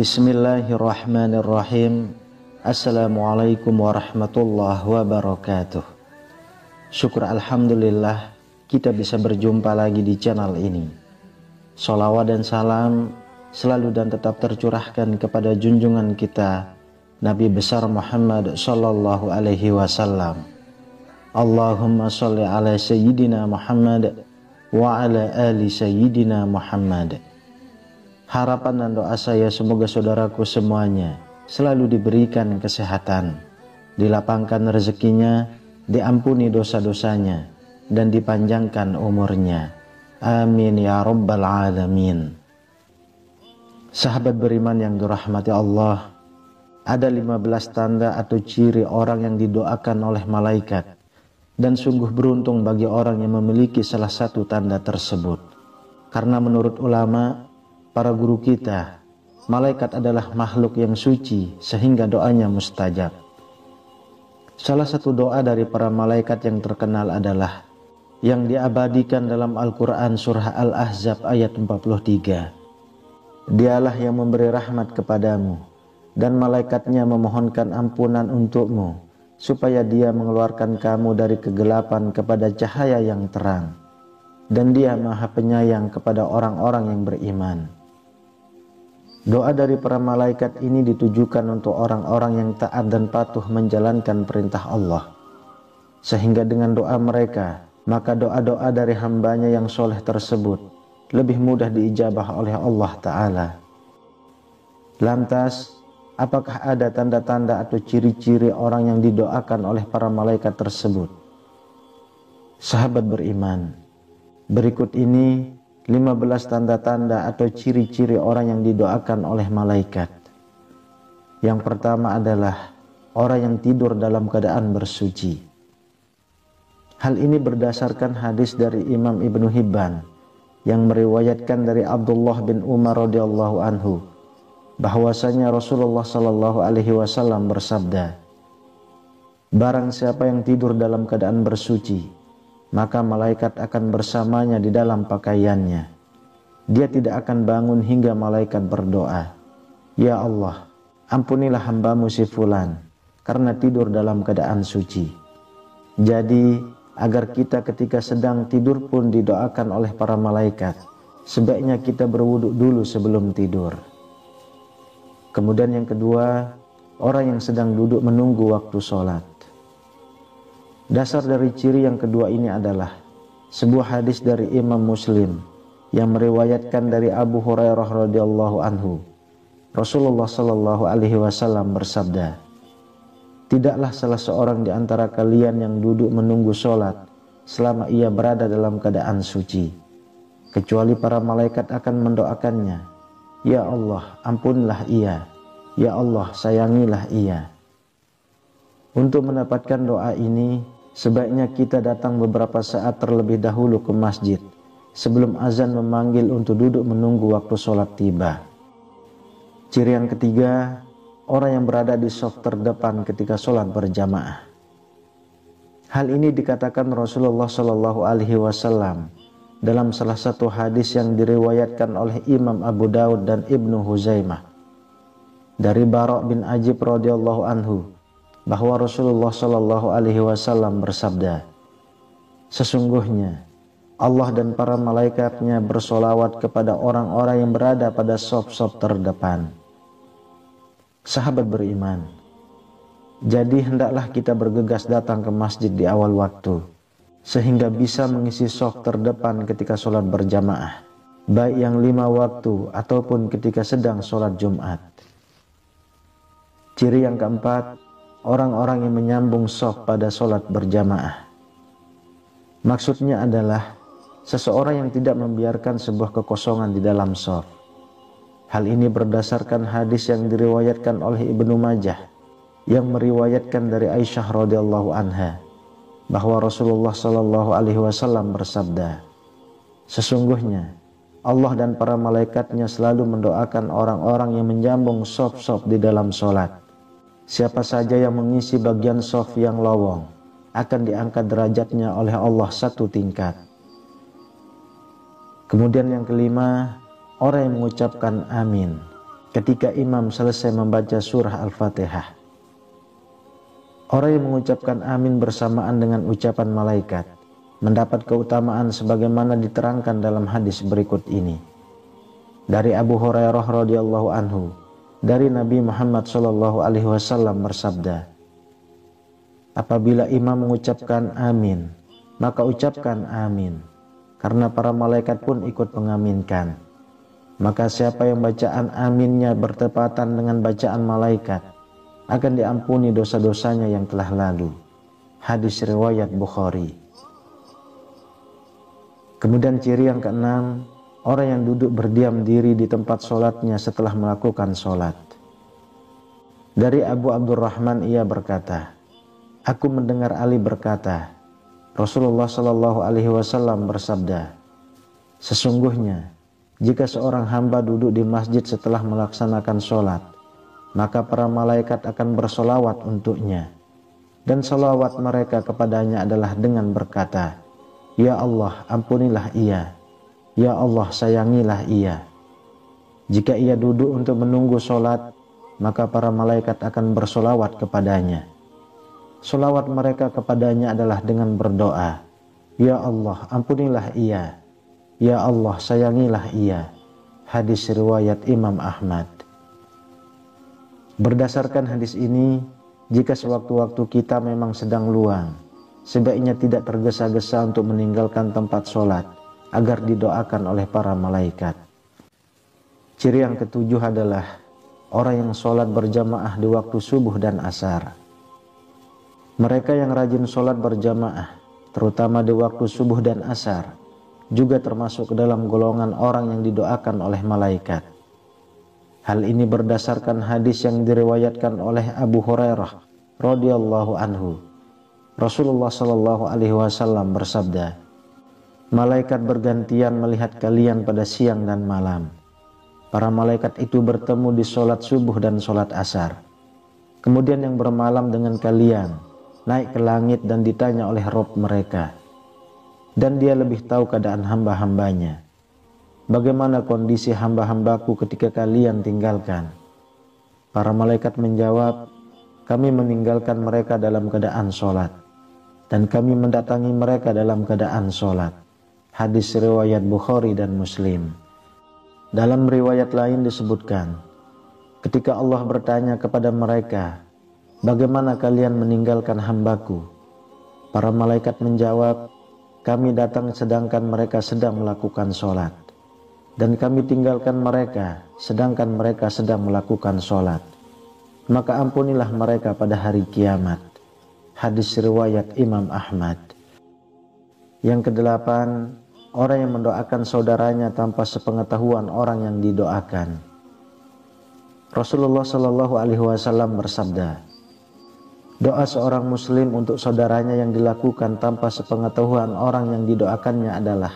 Bismillahirrahmanirrahim. Assalamualaikum warahmatullahi wabarakatuh. Syukur alhamdulillah kita bisa berjumpa lagi di channel ini. Sholawat dan salam selalu dan tetap tercurahkan kepada junjungan kita Nabi besar Muhammad sallallahu alaihi wasallam. Allahumma sholli ala sayyidina Muhammad wa ala ali sayyidina Muhammad. Harapan dan doa saya semoga saudaraku semuanya selalu diberikan kesehatan, dilapangkan rezekinya, diampuni dosa-dosanya, dan dipanjangkan umurnya. Amin ya rabbal alamin. Sahabat beriman yang dirahmati Allah, ada 15 tanda atau ciri orang yang didoakan oleh malaikat, dan sungguh beruntung bagi orang yang memiliki salah satu tanda tersebut. Karena menurut ulama, para guru kita, malaikat adalah makhluk yang suci sehingga doanya mustajab. Salah satu doa dari para malaikat yang terkenal adalah yang diabadikan dalam Al-Quran surah Al-Ahzab ayat 43. Dialah yang memberi rahmat kepadamu, dan malaikatnya memohonkan ampunan untukmu, supaya dia mengeluarkan kamu dari kegelapan kepada cahaya yang terang, dan dia maha penyayang kepada orang-orang yang beriman. Doa dari para malaikat ini ditujukan untuk orang-orang yang taat dan patuh menjalankan perintah Allah. Sehingga dengan doa mereka, maka doa-doa dari hambanya yang soleh tersebut lebih mudah diijabah oleh Allah Ta'ala. Lantas, apakah ada tanda-tanda atau ciri-ciri orang yang didoakan oleh para malaikat tersebut? Sahabat beriman, berikut ini 15 tanda-tanda atau ciri-ciri orang yang didoakan oleh malaikat. Yang pertama adalah orang yang tidur dalam keadaan bersuci. Hal ini berdasarkan hadis dari Imam Ibnu Hibban yang meriwayatkan dari Abdullah bin Umar radhiyallahu anhu bahwasanya Rasulullah sallallahu alaihi wasallam bersabda, barang siapa yang tidur dalam keadaan bersuci, maka malaikat akan bersamanya di dalam pakaiannya. Dia tidak akan bangun hingga malaikat berdoa, ya Allah, ampunilah hambamu si fulan karena tidur dalam keadaan suci. Jadi agar kita ketika sedang tidur pun didoakan oleh para malaikat, sebaiknya kita berwudu dulu sebelum tidur. Kemudian yang kedua, orang yang sedang duduk menunggu waktu sholat. Dasar dari ciri yang kedua ini adalah sebuah hadis dari Imam Muslim yang meriwayatkan dari Abu Hurairah radhiyallahu anhu. Rasulullah sallallahu alaihi wasallam bersabda, tidaklah salah seorang di antara kalian yang duduk menunggu sholat selama ia berada dalam keadaan suci, kecuali para malaikat akan mendoakannya, ya Allah, ampunilah ia, ya Allah, sayangilah ia. Untuk mendapatkan doa ini, sebaiknya kita datang beberapa saat terlebih dahulu ke masjid sebelum azan memanggil untuk duduk menunggu waktu sholat tiba. Ciri yang ketiga, orang yang berada di shaf terdepan ketika sholat berjamaah. Hal ini dikatakan Rasulullah Shallallahu Alaihi Wasallam dalam salah satu hadis yang diriwayatkan oleh Imam Abu Daud dan Ibnu Huzaimah dari Bara' bin Ajib radhiyallahu anhu, bahwa Rasulullah Shallallahu Alaihi Wasallam bersabda, sesungguhnya Allah dan para malaikatnya bersolawat kepada orang-orang yang berada pada shaf-shaf terdepan. Sahabat beriman, jadi hendaklah kita bergegas datang ke masjid di awal waktu, sehingga bisa mengisi shaf terdepan ketika sholat berjamaah, baik yang 5 waktu ataupun ketika sedang sholat Jumat. Ciri yang keempat, orang-orang yang menyambung shaf pada sholat berjamaah. Maksudnya adalah seseorang yang tidak membiarkan sebuah kekosongan di dalam shaf. Hal ini berdasarkan hadis yang diriwayatkan oleh Ibnu Majah yang meriwayatkan dari Aisyah radhiyallahu anha bahwa Rasulullah sallallahu alaihi wasallam bersabda, sesungguhnya Allah dan para malaikatnya selalu mendoakan orang-orang yang menjambung shaf-shaf di dalam sholat. Siapa saja yang mengisi bagian shaf yang lowong akan diangkat derajatnya oleh Allah 1 tingkat. Kemudian yang kelima, orang yang mengucapkan amin ketika imam selesai membaca surah Al-Fatihah. Orang yang mengucapkan amin bersamaan dengan ucapan malaikat mendapat keutamaan sebagaimana diterangkan dalam hadis berikut ini. Dari Abu Hurairah radhiyallahu anhu, dari Nabi Muhammad sallallahu alaihi wasallam bersabda, apabila imam mengucapkan amin, maka ucapkan amin, karena para malaikat pun ikut mengaminkan. Maka siapa yang bacaan aminnya bertepatan dengan bacaan malaikat, akan diampuni dosa-dosanya yang telah lalu. Hadis riwayat Bukhari. Kemudian ciri yang keenam, orang yang duduk berdiam diri di tempat sholatnya setelah melakukan sholat. Dari Abu Abdurrahman ia berkata, aku mendengar Ali berkata, Rasulullah Shallallahu Alaihi Wasallam bersabda, sesungguhnya jika seorang hamba duduk di masjid setelah melaksanakan sholat, maka para malaikat akan bersolawat untuknya, dan solawat mereka kepadanya adalah dengan berkata, ya Allah ampunilah ia, ya Allah sayangilah ia. Jika ia duduk untuk menunggu sholat, maka para malaikat akan bersolawat kepadanya. Solawat mereka kepadanya adalah dengan berdoa, ya Allah ampunilah ia, ya Allah sayangilah ia. Hadis riwayat Imam Ahmad. Berdasarkan hadis ini, jika sewaktu-waktu kita memang sedang luang, sebaiknya tidak tergesa-gesa untuk meninggalkan tempat sholat agar didoakan oleh para malaikat. Ciri yang ketujuh adalah orang yang sholat berjamaah di waktu subuh dan asar. Mereka yang rajin sholat berjamaah, terutama di waktu subuh dan asar, juga termasuk ke dalam golongan orang yang didoakan oleh malaikat. Hal ini berdasarkan hadis yang diriwayatkan oleh Abu Hurairah radhiyallahu anhu. Rasulullah Shallallahu Alaihi Wasallam bersabda, malaikat bergantian melihat kalian pada siang dan malam. Para malaikat itu bertemu di sholat subuh dan sholat asar. Kemudian yang bermalam dengan kalian naik ke langit dan ditanya oleh Rabb mereka, dan dia lebih tahu keadaan hamba-hambanya. Bagaimana kondisi hamba-hambaku ketika kalian tinggalkan? Para malaikat menjawab, kami meninggalkan mereka dalam keadaan sholat, dan kami mendatangi mereka dalam keadaan sholat. Hadis riwayat Bukhari dan Muslim. Dalam riwayat lain disebutkan, ketika Allah bertanya kepada mereka, bagaimana kalian meninggalkan hambaku? Para malaikat menjawab, kami datang sedangkan mereka sedang melakukan sholat, dan kami tinggalkan mereka sedangkan mereka sedang melakukan sholat. Maka ampunilah mereka pada hari kiamat. Hadis riwayat Imam Ahmad. Yang kedelapan, orang yang mendoakan saudaranya tanpa sepengetahuan orang yang didoakan. Rasulullah Shallallahu Alaihi Wasallam bersabda, doa seorang muslim untuk saudaranya yang dilakukan tanpa sepengetahuan orang yang didoakannya adalah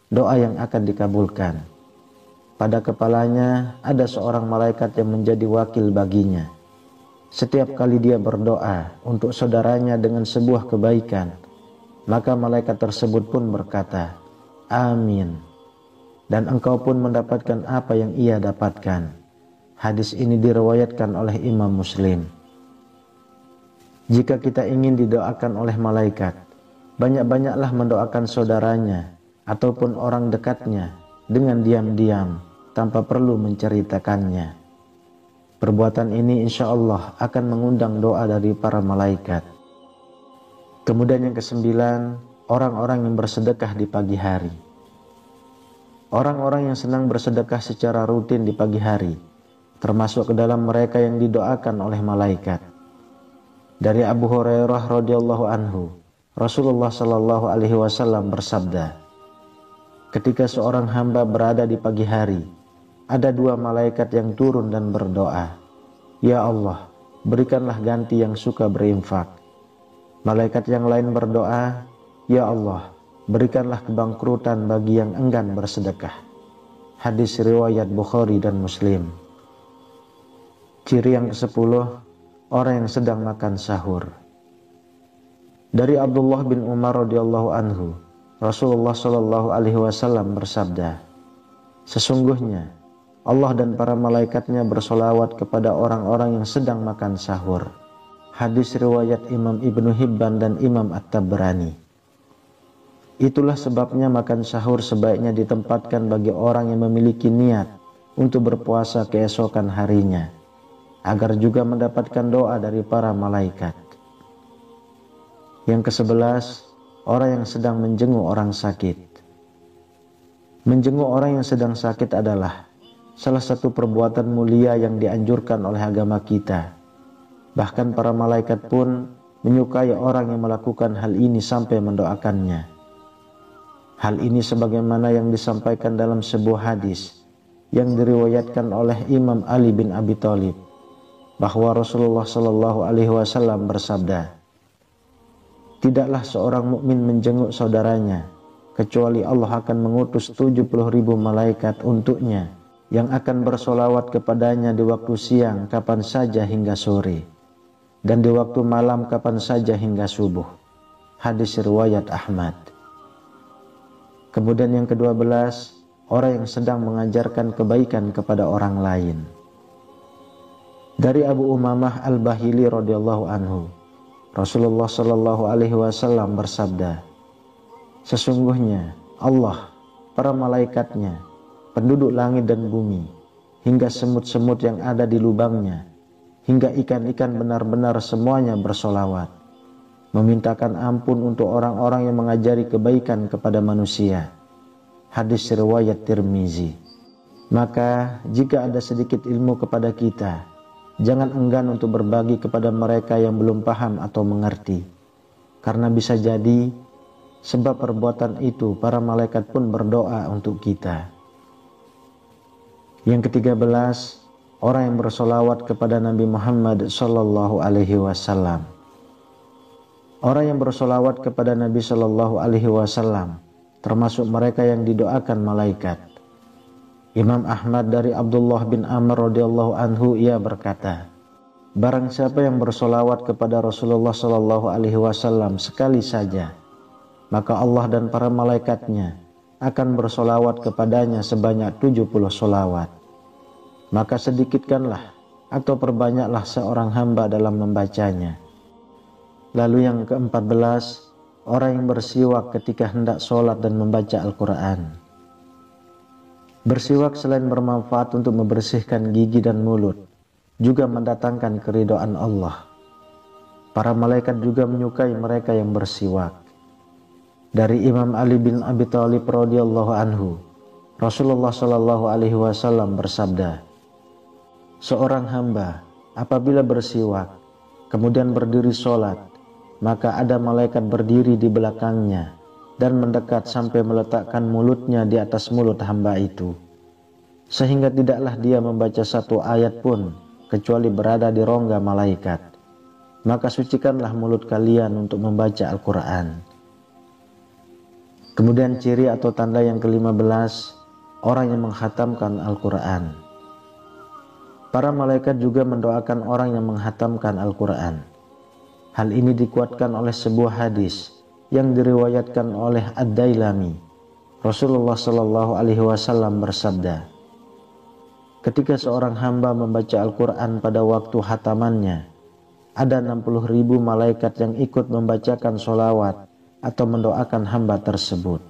doa yang akan dikabulkan. Pada kepalanya ada seorang malaikat yang menjadi wakil baginya. Setiap kali dia berdoa untuk saudaranya dengan sebuah kebaikan, maka malaikat tersebut pun berkata, amin, dan engkau pun mendapatkan apa yang ia dapatkan. Hadis ini diriwayatkan oleh Imam Muslim. Jika kita ingin didoakan oleh malaikat, banyak-banyaklah mendoakan saudaranya ataupun orang dekatnya dengan diam-diam tanpa perlu menceritakannya. Perbuatan ini insya Allah akan mengundang doa dari para malaikat. Kemudian yang kesembilan, orang-orang yang bersedekah di pagi hari. Orang-orang yang senang bersedekah secara rutin di pagi hari, termasuk ke dalam mereka yang didoakan oleh malaikat. Dari Abu Hurairah radhiyallahu anhu, Rasulullah Shallallahu Alaihi Wasallam bersabda, ketika seorang hamba berada di pagi hari, ada dua malaikat yang turun dan berdoa, ya Allah, berikanlah ganti yang suka berinfak. Malaikat yang lain berdoa, ya Allah, berikanlah kebangkrutan bagi yang enggan bersedekah. Hadis riwayat Bukhari dan Muslim. Ciri yang ke-10, orang yang sedang makan sahur. Dari Abdullah bin Umar radhiyallahu anhu, Rasulullah Shallallahu Alaihi Wasallam bersabda, sesungguhnya Allah dan para malaikatnya bersolawat kepada orang-orang yang sedang makan sahur. Hadis riwayat Imam Ibnu Hibban dan Imam At-Tabrani. Itulah sebabnya makan sahur sebaiknya ditempatkan bagi orang yang memiliki niat untuk berpuasa keesokan harinya, agar juga mendapatkan doa dari para malaikat. Yang ke-11, orang yang sedang menjenguk orang sakit. Menjenguk orang yang sedang sakit adalah salah satu perbuatan mulia yang dianjurkan oleh agama kita. Bahkan para malaikat pun menyukai orang yang melakukan hal ini sampai mendoakannya. Hal ini sebagaimana yang disampaikan dalam sebuah hadis yang diriwayatkan oleh Imam Ali bin Abi Thalib, bahwa Rasulullah Shallallahu Alaihi Wasallam bersabda, tidaklah seorang mukmin menjenguk saudaranya kecuali Allah akan mengutus 70.000 malaikat untuknya yang akan bersolawat kepadanya di waktu siang kapan saja hingga sore, dan di waktu malam kapan saja hingga subuh. Hadis riwayat Ahmad. Kemudian yang ke-12, orang yang sedang mengajarkan kebaikan kepada orang lain. Dari Abu Umamah Al-Bahili radhiyallahu anhu, Rasulullah Shallallahu Alaihi Wasallam bersabda, sesungguhnya Allah, para malaikatnya, penduduk langit dan bumi, hingga semut-semut yang ada di lubangnya, hingga ikan-ikan benar-benar semuanya bersolawat, memintakan ampun untuk orang-orang yang mengajari kebaikan kepada manusia. Hadis riwayat Tirmizi. Maka jika ada sedikit ilmu kepada kita, jangan enggan untuk berbagi kepada mereka yang belum paham atau mengerti, karena bisa jadi sebab perbuatan itu para malaikat pun berdoa untuk kita. Yang ke-13, orang yang bersolawat kepada Nabi Muhammad Sallallahu Alaihi Wasallam. Orang yang bersolawat kepada Nabi Sallallahu Alaihi Wasallam termasuk mereka yang didoakan malaikat. Imam Ahmad dari Abdullah bin Amr radhiyallahu anhu, ia berkata, barang siapa yang bersolawat kepada Rasulullah Sallallahu Alaihi Wasallam sekali saja, maka Allah dan para malaikatnya akan bersolawat kepadanya sebanyak 70 solawat. Maka sedikitkanlah atau perbanyaklah seorang hamba dalam membacanya. Lalu yang ke-14, orang yang bersiwak ketika hendak sholat dan membaca Al-Quran. Bersiwak selain bermanfaat untuk membersihkan gigi dan mulut, juga mendatangkan keridhaan Allah. Para malaikat juga menyukai mereka yang bersiwak. Dari Imam Ali bin Abi Thalib radhiyallahu anhu, Rasulullah Shallallahu Alaihi Wasallam bersabda, seorang hamba apabila bersiwak kemudian berdiri sholat, maka ada malaikat berdiri di belakangnya dan mendekat sampai meletakkan mulutnya di atas mulut hamba itu, sehingga tidaklah dia membaca satu ayat pun kecuali berada di rongga malaikat. Maka sucikanlah mulut kalian untuk membaca Al-Quran. Kemudian ciri atau tanda yang ke-15, orang yang menghatamkan Al-Quran. Para malaikat juga mendoakan orang yang menghatamkan Al-Quran. Hal ini dikuatkan oleh sebuah hadis yang diriwayatkan oleh Ad-Dailami. Rasulullah Shallallahu Alaihi Wasallam bersabda, ketika seorang hamba membaca Al-Quran pada waktu hatamannya, ada 60.000 malaikat yang ikut membacakan sholawat atau mendoakan hamba tersebut.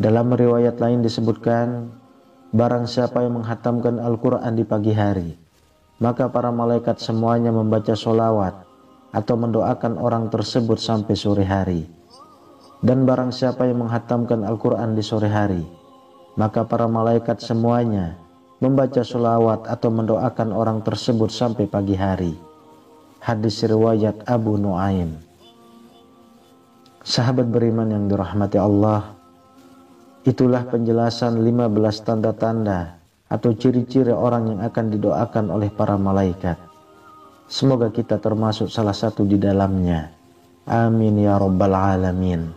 Dalam riwayat lain disebutkan, barang siapa yang menghatamkan Al-Quran di pagi hari, maka para malaikat semuanya membaca sholawat atau mendoakan orang tersebut sampai sore hari. Dan barang siapa yang menghatamkan Al-Quran di sore hari, maka para malaikat semuanya membaca sholawat atau mendoakan orang tersebut sampai pagi hari. Hadis riwayat Abu Nuaim. Sahabat beriman yang dirahmati Allah, itulah penjelasan 15 tanda-tanda atau ciri-ciri orang yang akan didoakan oleh para malaikat. Semoga kita termasuk salah satu di dalamnya. Amin ya rabbal alamin.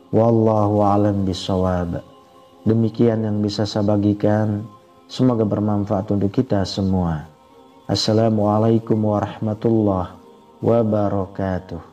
Wallahu a'lam bishawab. Demikian yang bisa saya bagikan. Semoga bermanfaat untuk kita semua. Assalamualaikum warahmatullahi wabarakatuh.